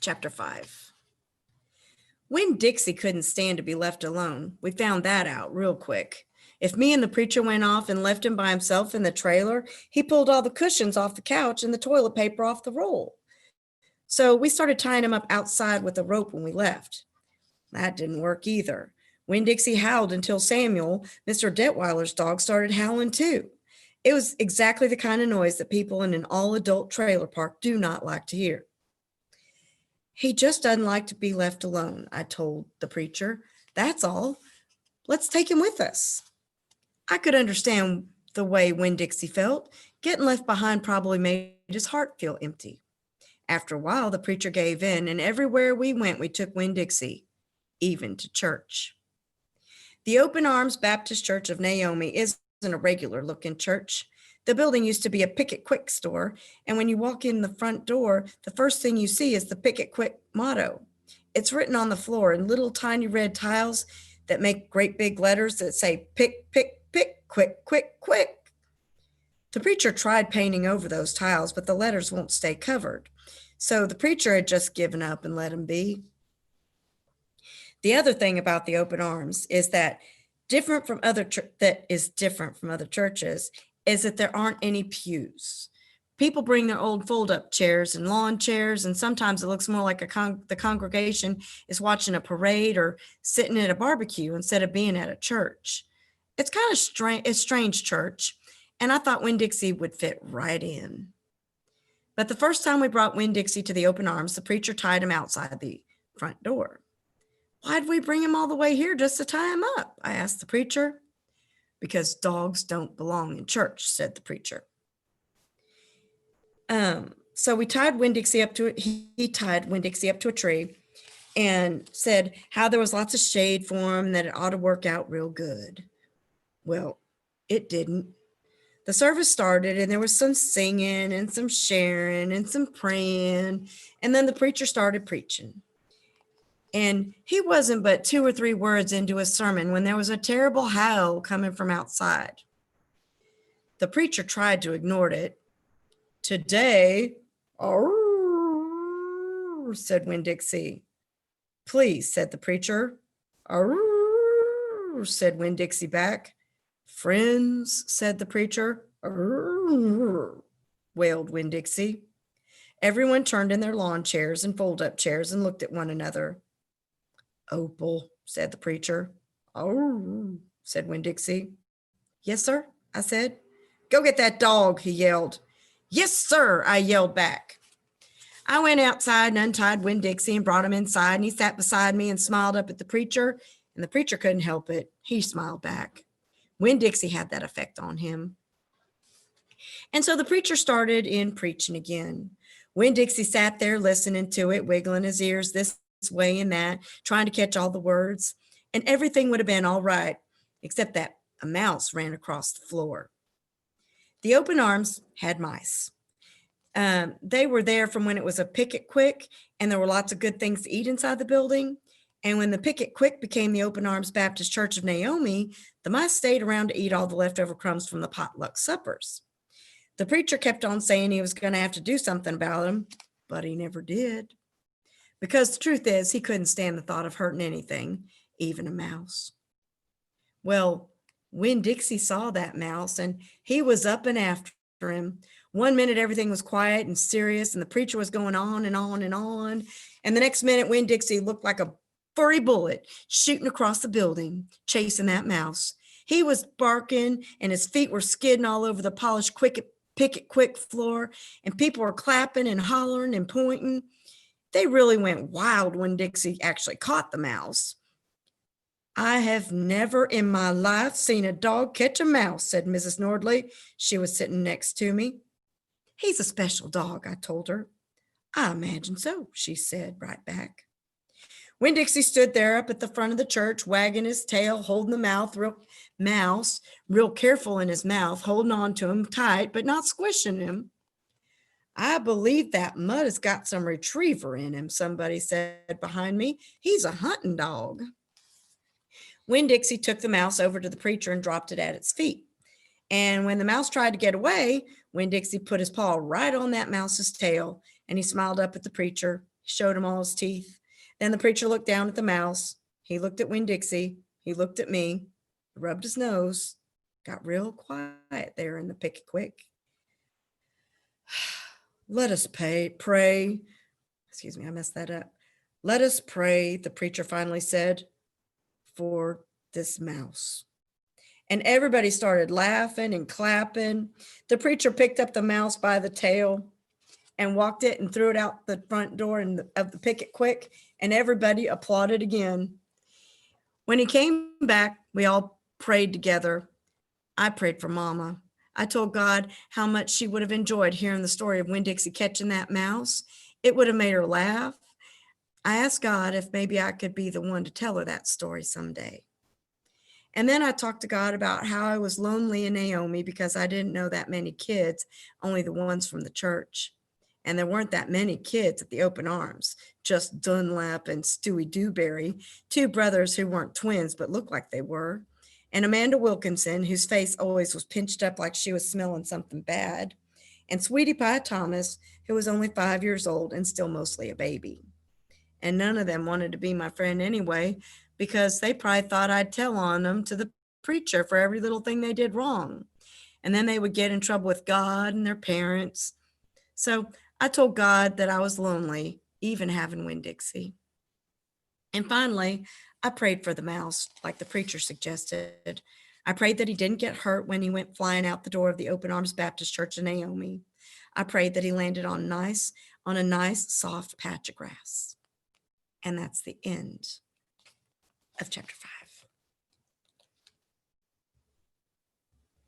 Chapter 5. Winn-Dixie couldn't stand to be left alone. We found that out real quick. If me and the preacher went off and left him by himself in the trailer, he pulled all the cushions off the couch and the toilet paper off the roll. So we started tying him up outside with a rope when we left. That didn't work either. Winn-Dixie howled until Samuel, Mr. Detweiler's dog, started howling too. It was exactly the kind of noise that people in an all-adult trailer park do not like to hear. He just doesn't like to be left alone, I told the preacher. That's all. Let's take him with us. I could understand the way Winn-Dixie felt. Getting left behind probably made his heart feel empty. After a while, the preacher gave in, and everywhere we went, we took Winn-Dixie, even to church. The Open Arms Baptist Church of Naomi isn't a regular-looking church. The building used to be a Pick It Quick store, and when you walk in the front door, the first thing you see is the Pick It Quick motto. It's written on the floor in little tiny red tiles that make great big letters that say, pick, pick, pick, quick, quick, quick. The preacher tried painting over those tiles, but the letters won't stay covered. So the preacher had just given up and let them be. The other thing about the Open Arms is that different from other churches is that there aren't any pews. People bring their old fold-up chairs and lawn chairs, and sometimes it looks more like the congregation is watching a parade or sitting at a barbecue instead of being at a church. It's kind of a strange church, and I thought Winn-Dixie would fit right in. But the first time we brought Winn-Dixie to the Open Arms, the preacher tied him outside the front door. Why'd we bring him all the way here just to tie him up? I asked the preacher. Because dogs don't belong in church, said the preacher. So we tied Winn-Dixie up to he tied Winn-Dixie up to a tree and said how there was lots of shade for him, that it ought to work out real good. Well, it didn't. The service started and there was some singing and some sharing and some praying, and then the preacher started preaching. And he wasn't but 2 or 3 words into his sermon when there was a terrible howl coming from outside. The preacher tried to ignore it. Today, "Arr," said Winn-Dixie. Please, said the preacher. "Arr," said Winn-Dixie back. Friends, said the preacher. "Arr," wailed Winn-Dixie. Everyone turned in their lawn chairs and fold-up chairs and looked at one another. Opal, said the preacher. Oh, said Winn-Dixie. Yes, sir, I said. Go get that dog, he yelled. Yes, sir, I yelled back. I went outside and untied Winn-Dixie and brought him inside, and he sat beside me and smiled up at the preacher, and the preacher couldn't help it. He smiled back. Winn-Dixie had that effect on him. And so the preacher started in preaching again. Winn-Dixie sat there listening to it, wiggling his ears this way and that, trying to catch all the words, and everything would have been all right, except that a mouse ran across the floor. The Open Arms had mice. They were there from when it was a Pick It Quick, and there were lots of good things to eat inside the building. And when the Pick It Quick became the Open Arms Baptist Church of Naomi, the mice stayed around to eat all the leftover crumbs from the potluck suppers. The preacher kept on saying he was going to have to do something about them, but he never did. Because the truth is, he couldn't stand the thought of hurting anything, even a mouse. Well, Winn-Dixie saw that mouse, and he was up and after him. One minute, everything was quiet and serious, and the preacher was going on and on and on. And the next minute, Winn-Dixie looked like a furry bullet shooting across the building, chasing that mouse. He was barking, and his feet were skidding all over the polished Pick It Quick floor, and people were clapping and hollering and pointing. They really went wild when Dixie actually caught the mouse. I have never in my life seen a dog catch a mouse, said Mrs. Nordley. She was sitting next to me. He's a special dog, I told her. I imagine so, she said right back. Winn-Dixie stood there up at the front of the church, wagging his tail, holding the mouse real careful in his mouth, holding on to him tight, but not squishing him. I believe that mud has got some retriever in him, somebody said behind me. He's a hunting dog. Winn-Dixie took the mouse over to the preacher and dropped it at its feet. And when the mouse tried to get away, Winn-Dixie put his paw right on that mouse's tail, and he smiled up at the preacher. He showed him all his teeth. Then the preacher looked down at the mouse. He looked at Winn-Dixie. He looked at me, rubbed his nose, got real quiet there in the pick-quick. Let us pray. Excuse me, I messed that up. Let us pray, the preacher finally said, for this mouse. And everybody started laughing and clapping. The preacher picked up the mouse by the tail and walked it and threw it out the front door of the picket quick, and everybody applauded again. When he came back, we all prayed together. I prayed for Mama. I told God how much she would have enjoyed hearing the story of Winn-Dixie catching that mouse. It would have made her laugh. I asked God if maybe I could be the one to tell her that story someday. And then I talked to God about how I was lonely in Naomi because I didn't know that many kids, only the ones from the church. And there weren't that many kids at the open arms, just Dunlap and Stewie Dewberry, two brothers who weren't twins but looked like they were, and Amanda Wilkinson, whose face always was pinched up like she was smelling something bad, and Sweetie Pie Thomas, who was only 5 years old and still mostly a baby. And none of them wanted to be my friend anyway, because they probably thought I'd tell on them to the preacher for every little thing they did wrong. And then they would get in trouble with God and their parents. So I told God that I was lonely, even having Winn-Dixie. And finally, I prayed for the mouse, like the preacher suggested. I prayed that he didn't get hurt when he went flying out the door of the Open Arms Baptist Church in Naomi. I prayed that he landed on a nice, soft patch of grass. And that's the end of chapter 5.